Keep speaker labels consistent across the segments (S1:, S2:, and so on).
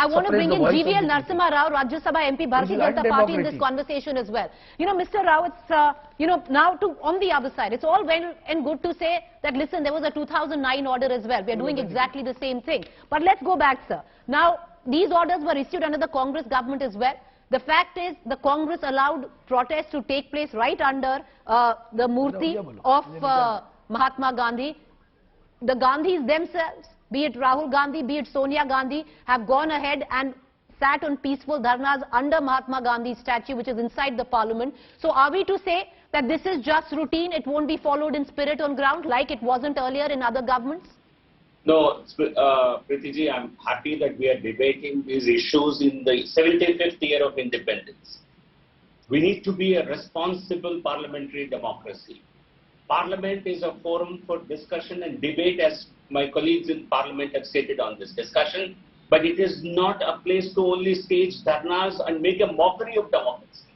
S1: I want to bring in GVL Narsimha Rao, Rajya Sabha MP, Bharatiya Janata Party in this conversation as well. You know, Mr. Rao, it's, now on the other side, it's all well and good to say that, listen, there was a 2009 order as well. We are doing exactly the same thing. But let's go back, sir. Now, these orders were issued under the Congress government as well. The fact is, the Congress allowed protests to take place right under the Murti of Mahatma Gandhi. The Gandhis themselves, be it Rahul Gandhi, be it Sonia Gandhi, have gone ahead and sat on peaceful dharnas under Mahatma Gandhi's statue, which is inside the parliament. So are we to say that this is just routine, it won't be followed in spirit on ground like it wasn't earlier in other governments?
S2: No, Pritiji, I'm happy that we are debating these issues in the 75th year of independence. We need to be a responsible parliamentary democracy. Parliament is a forum for discussion and debate, as my colleagues in Parliament have stated on this discussion, but it is not a place to only stage dharnas and make a mockery of democracy.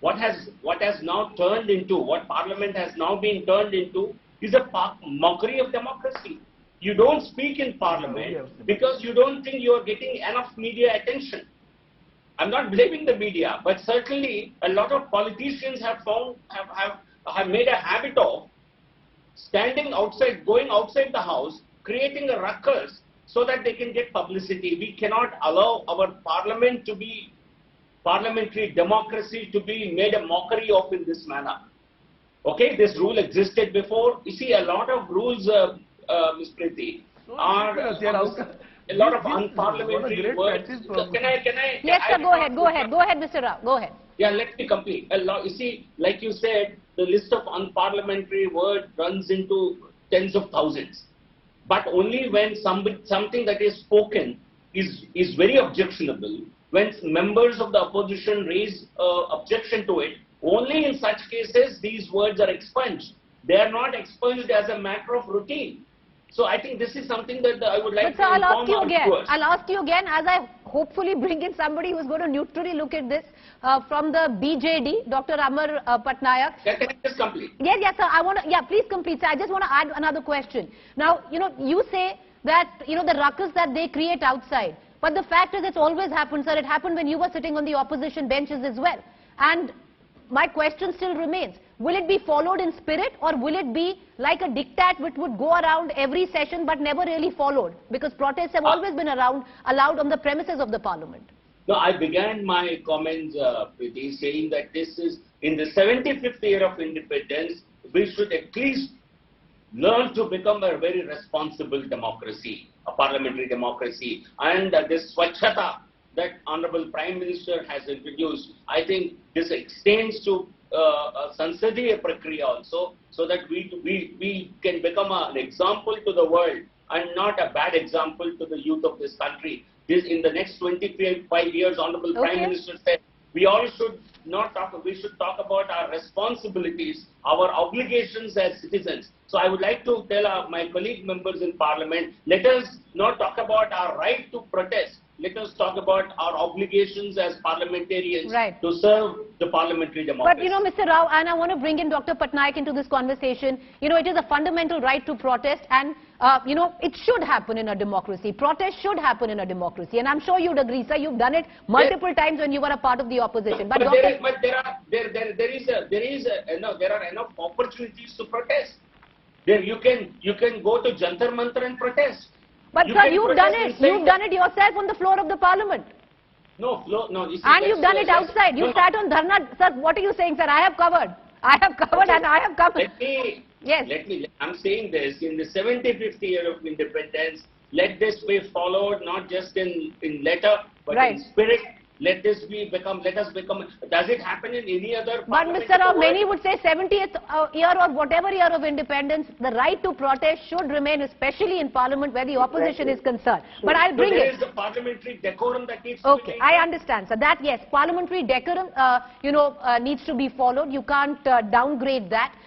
S2: What has now turned into, what Parliament has now been turned into, is a mockery of democracy. You don't speak in Parliament because you don't think you are getting enough media attention. I'm not blaming the media, but certainly a lot of politicians have made a habit of standing outside, going outside the house, creating a ruckus so that they can get publicity. We cannot allow our parliament to be, parliamentary democracy to be made a mockery of in this manner. Okay, this rule existed before. You see, a lot of rules, Ms. Priti, are a lot of unparliamentary words. Can I?
S1: Yes, sir, go ahead, Mr. Rao, go ahead.
S2: Yeah, let me complete. You see, like you said, the list of unparliamentary words runs into tens of thousands. But only when something that is spoken is very objectionable, when members of the opposition raise objection to it, only in such cases these words are expunged. They are not expunged as a matter of routine. So I think this is something that I would like to inform our viewers.
S1: I'll ask you again, as I hopefully bring in somebody who is going to neutrally look at this from the BJD, Dr. Amar Patnaik.
S2: Can I just complete?
S1: Yes, sir. Please complete, sir. I just want to add another question. Now, you say that, the ruckus that they create outside. But the fact is, it's always happened, sir. It happened when you were sitting on the opposition benches as well. And my question still remains. Will it be followed in spirit, or will it be like a diktat which would go around every session but never really followed? Because protests have always been allowed on the premises of the parliament.
S2: No, I began my comments, Priti, saying that this is, in the 75th year of independence, we should at least learn to become a very responsible democracy, a parliamentary democracy. And this Swachhata that Honorable Prime Minister has introduced, I think this extends to Sansadiya Prakriya also, so that we can become an example to the world and not a bad example to the youth of this country. In the next 25 years, Honorable Prime Minister said, we all should not talk, we should talk about our responsibilities, our obligations as citizens. So I would like to tell my colleague members in Parliament, let us not talk about our right to protest. Let us talk about our obligations as parliamentarians to serve the parliamentary democracy.
S1: But, Mr. Rao, and I want to bring in Dr. Patnaik into this conversation. It is a fundamental right to protest, and, it should happen in a democracy. Protest should happen in a democracy. And I'm sure you'd agree, sir. You've done it multiple times when you were a part of the opposition.
S2: But there are enough opportunities to protest. You can go to Jantar Mantar and protest.
S1: But sir, you've done it. You've done it yourself on the floor of the parliament.
S2: No. You see,
S1: and you've done it outside. You sat on dharna. Sir, what are you saying, sir? I have covered and I have covered.
S2: I'm saying this, in the 75th year of independence, let this be followed not just in letter, but in spirit. Let us become, does it happen in any other
S1: But Mr. Rao, many would say 70th year or whatever year of independence, the right to protest should remain, especially in Parliament where the opposition is concerned. But I'll bring
S2: there is the parliamentary decorum that needs to be maintained.
S1: I understand, sir. That, yes, parliamentary decorum, needs to be followed. You can't downgrade that.